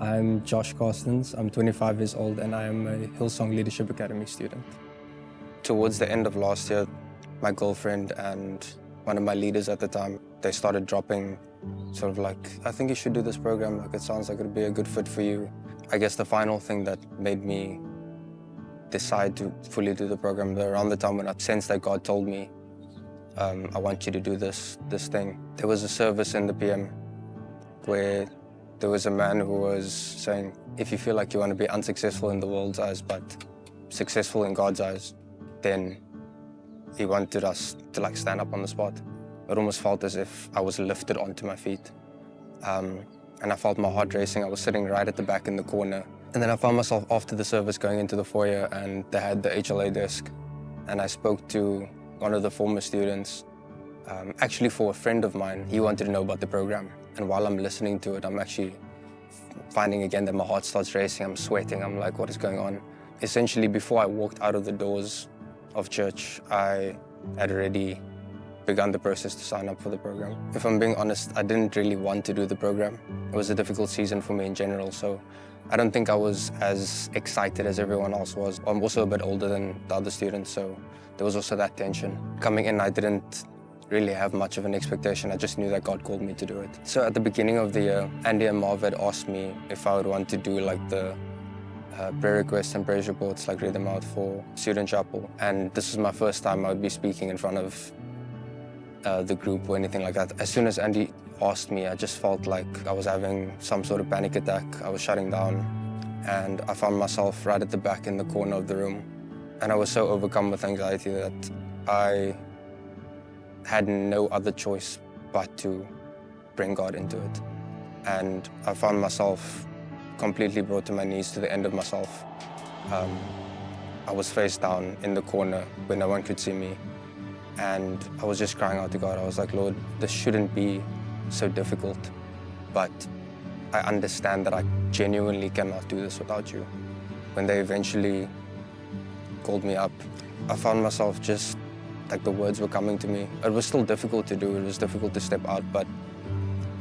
I'm Josh Carstens. I'm 25 years old and I am a Hillsong Leadership Academy student. Towards the end of last year, my girlfriend and one of my leaders at the time, they started dropping sort of like, I think you should do this program, like it sounds like it'd be a good fit for you. I guess the final thing that made me decide to fully do the program, around the time when I sensed that God told me, I want you to do this thing. There was a service in the PM where there was a man who was saying, if you feel like you want to be unsuccessful in the world's eyes, but successful in God's eyes, then he wanted us to like stand up on the spot. It almost felt as if I was lifted onto my feet. And I felt my heart racing. I was sitting right at the back in the corner. And then I found myself after the service going into the foyer and they had the HLA desk. And I spoke to one of the former students, actually for a friend of mine. He wanted to know about the program. And while I'm listening to it, I'm actually finding again that my heart starts racing, I'm sweating, I'm like, what is going on? Essentially, before I walked out of the doors of church, I had already begun the process to sign up for the program. If I'm being honest, I didn't really want to do the program. It was a difficult season for me in general, so I don't think I was as excited as everyone else was. I'm also a bit older than the other students, so there was also that tension. Coming in, I didn't really have much of an expectation. I just knew that God called me to do it. So at the beginning of the year, Andy and Marv had asked me if I would want to do like the prayer requests and praise reports, like read them out for student chapel. And this was my first time I would be speaking in front of the group or anything like that. As soon as Andy asked me, I just felt like I was having some sort of panic attack. I was shutting down and I found myself right at the back in the corner of the room. And I was so overcome with anxiety that I had no other choice but to bring God into it. And I found myself completely brought to my knees, to the end of myself. I was face down in the corner where no one could see me. And I was just crying out to God. I was like, Lord, this shouldn't be so difficult, but I understand that I genuinely cannot do this without you. When they eventually called me up, I found myself just like the words were coming to me. It was still difficult to do, it was difficult to step out, but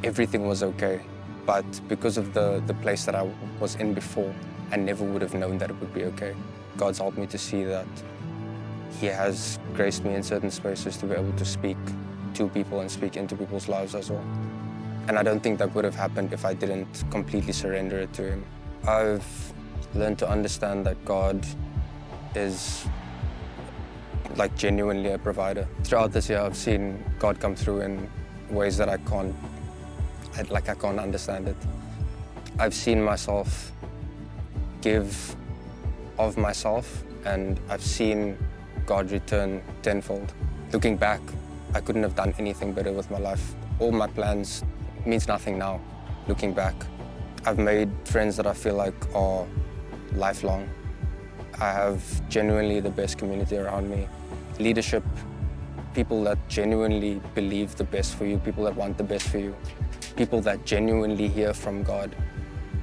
everything was okay. But because of the place that I was in before, I never would have known that it would be okay. God's helped me to see that He has graced me in certain spaces to be able to speak to people and speak into people's lives as well. And I don't think that would have happened if I didn't completely surrender it to Him. I've learned to understand that God is like genuinely a provider. Throughout this year, I've seen God come through in ways that I can't understand it. I've seen myself give of myself, and I've seen God return tenfold. Looking back, I couldn't have done anything better with my life. All my plans means nothing now, looking back. I've made friends that I feel like are lifelong. I have genuinely the best community around me. Leadership, people that genuinely believe the best for you, people that want the best for you, people that genuinely hear from God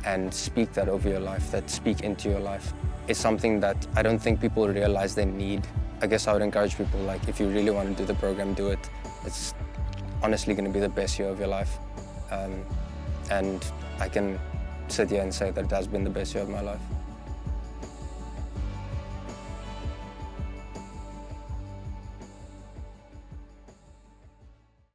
and speak that over your life, that speak into your life. It's something that I don't think people realize they need. I guess I would encourage people, like, if you really want to do the program, do it. It's honestly going to be the best year of your life. And I can sit here and say that it has been the best year of my life.